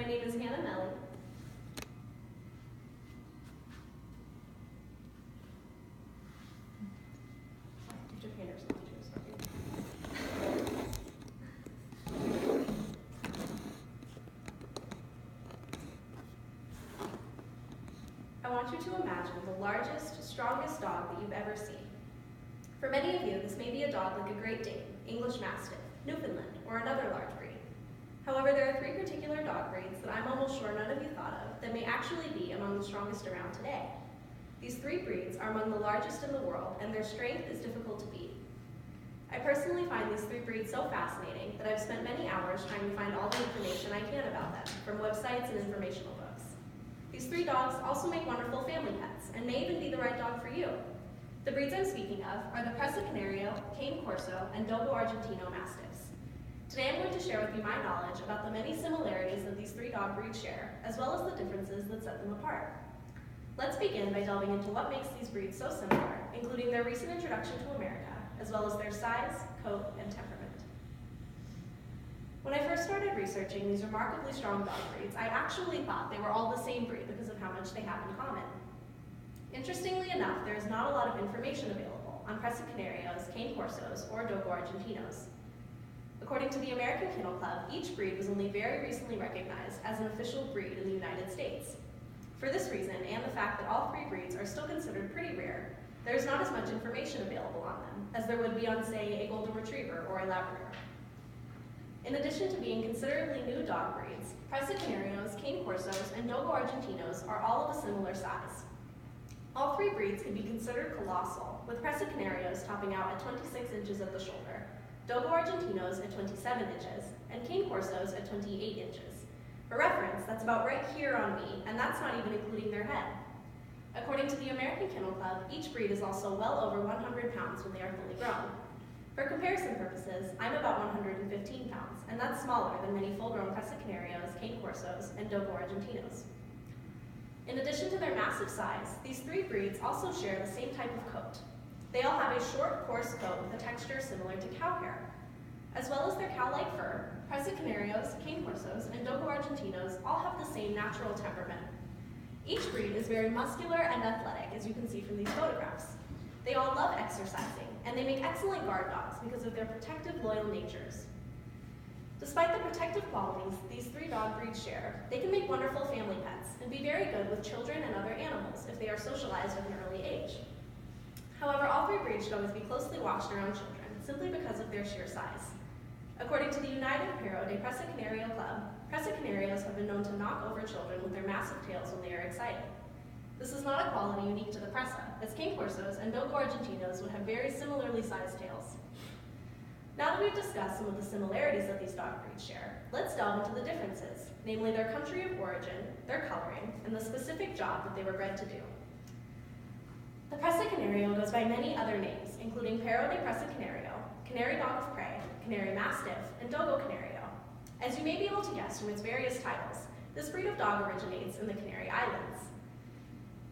My name is Hannah Melly. I want you to imagine the largest, strongest dog that you've ever seen. For many of you, this may be a dog like a Great Dane, English Mastiff, Newfoundland, or another large breed. However, there are three particular dog breeds that I'm almost sure none of you thought of that may actually be among the strongest around today. These three breeds are among the largest in the world, and their strength is difficult to beat. I personally find these three breeds so fascinating that I've spent many hours trying to find all the information I can about them, from websites and informational books. These three dogs also make wonderful family pets, and may even be the right dog for you. The breeds I'm speaking of are the Presa Canario, Cane Corso, and Dogo Argentino Mastiffs. Today I'm going to share with you my knowledge about the many similarities that these three dog breeds share, as well as the differences that set them apart. Let's begin by delving into what makes these breeds so similar, including their recent introduction to America, as well as their size, coat, and temperament. When I first started researching these remarkably strong dog breeds, I actually thought they were all the same breed because of how much they have in common. Interestingly enough, there is not a lot of information available on Presa Canarios, Cane Corsos, or Dogo Argentinos. According to the American Kennel Club, each breed was only very recently recognized as an official breed in the United States. For this reason, and the fact that all three breeds are still considered pretty rare, there is not as much information available on them as there would be on, say, a Golden Retriever or a Labrador. In addition to being considerably new dog breeds, Presa Canarios, Cane Corsos, and Dogo Argentinos are all of a similar size. All three breeds can be considered colossal, with Presa Canarios topping out at 26 inches at the shoulder, Dogo Argentinos at 27 inches, and Cane Corsos at 28 inches. For reference, that's about right here on me, and that's not even including their head. According to the American Kennel Club, each breed is also well over 100 pounds when they are fully grown. For comparison purposes, I'm about 115 pounds, and that's smaller than many full-grown Presa Canarios, Cane Corsos, and Dogo Argentinos. In addition to their massive size, these three breeds also share the same type of coat. They all have a short, coarse coat with a texture similar to cow hair. As well as their cow-like fur, Presa Canarios, Cane Corsos, and Dogo Argentinos all have the same natural temperament. Each breed is very muscular and athletic, as you can see from these photographs. They all love exercising, and they make excellent guard dogs because of their protective, loyal natures. Despite the protective qualities these three dog breeds share, they can make wonderful family pets and be very good with children and other animals if they are socialized at an early age. However, all three breeds should always be closely watched around children, simply because of their sheer size. According to the United Pero de Presa Canario Club, Presa Canarios have been known to knock over children with their massive tails when they are excited. This is not a quality unique to the Presa, as Cane Corsos and Dogo Argentinos would have very similarly sized tails. Now that we've discussed some of the similarities that these dog breeds share, let's delve into the differences, namely their country of origin, their coloring, and the specific job that they were bred to do. The Presa Canario goes by many other names, including Pero de Presa Canario, Canary Dog of Prey, Canary Mastiff, and Dogo Canario. As you may be able to guess from its various titles, this breed of dog originates in the Canary Islands.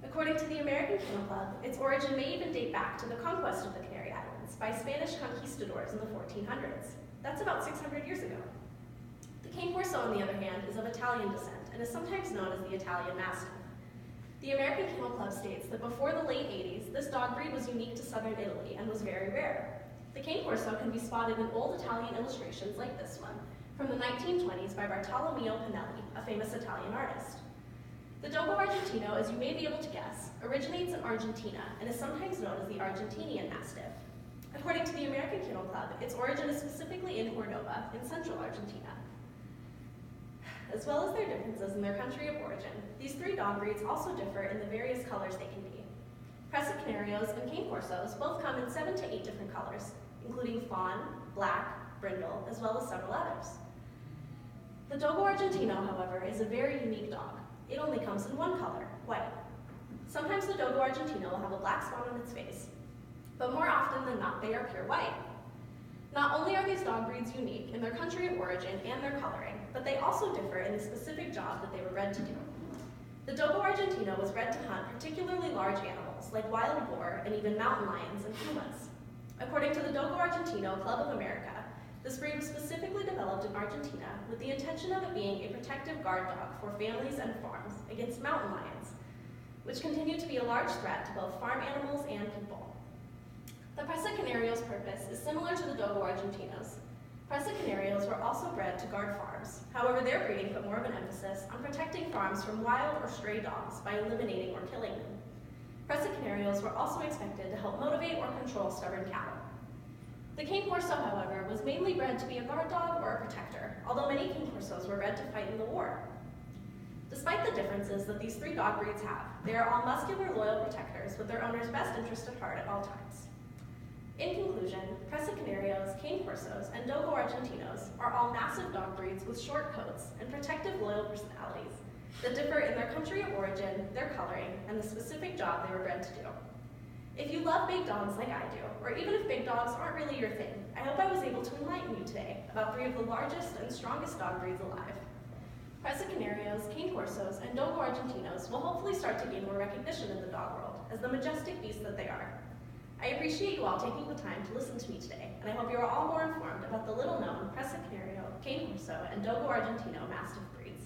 According to the American Kennel Club, its origin may even date back to the conquest of the Canary Islands by Spanish conquistadors in the 1400s. That's about 600 years ago. The Cane Corso, on the other hand, is of Italian descent and is sometimes known as the Italian Mastiff. The American Kennel Club states that before the late 80s, this dog breed was unique to southern Italy and was very rare. The Cane Corso can be spotted in old Italian illustrations like this one, from the 1920s by Bartolomeo Pinelli, a famous Italian artist. The Dogo Argentino, as you may be able to guess, originates in Argentina and is sometimes known as the Argentinian Mastiff. According to the American Kennel Club, its origin is specifically in Cordoba, in central Argentina. As well as their differences in their country of origin, these three dog breeds also differ in the various colors they can be. Presa Canarios and Cane Corsos both come in 7 to 8 different colors, including fawn, black, brindle, as well as several others. The Dogo Argentino, however, is a very unique dog. It only comes in one color, white. Sometimes the Dogo Argentino will have a black spot on its face, but more often than not, they are pure white. Not only are these dog breeds unique in their country of origin and their coloring, but they also differ in the specific job that they were bred to do. The Dogo Argentino was bred to hunt particularly large animals, like wild boar and even mountain lions and pumas. According to the Dogo Argentino Club of America, This breed was specifically developed in Argentina with the intention of it being a protective guard dog for families and farms against mountain lions, which continue to be a large threat to both farm animals and people. The Presa Canario's purpose is similar to the Dogo Argentinos. Presa Canarios were also bred to guard farms. However, their breeding put more of an emphasis on protecting farms from wild or stray dogs by eliminating or killing them. Presa Canarios were also expected to help motivate or control stubborn cattle. The Cane Corso, however, was mainly bred to be a guard dog or a protector, although many Cane Corsos were bred to fight in the war. Despite the differences that these three dog breeds have, they are all muscular, loyal protectors with their owner's best interest at heart at all times. In conclusion, Presa Canarios, Cane Corsos, and Dogo Argentinos are all massive dog breeds with short coats and protective, loyal personalities that differ in their country of origin, their coloring, and the specific job they were bred to do. If you love big dogs like I do, or even if big dogs aren't really your thing, I hope I was able to enlighten you today about three of the largest and strongest dog breeds alive. Presa Canarios, Cane Corsos, and Dogo Argentinos will hopefully start to gain more recognition in the dog world as the majestic beasts that they are. I appreciate you all taking the time to listen to me today, and I hope you are all more informed about the little-known Presa Canario, Cane Corso, and Dogo Argentino Mastiff breeds.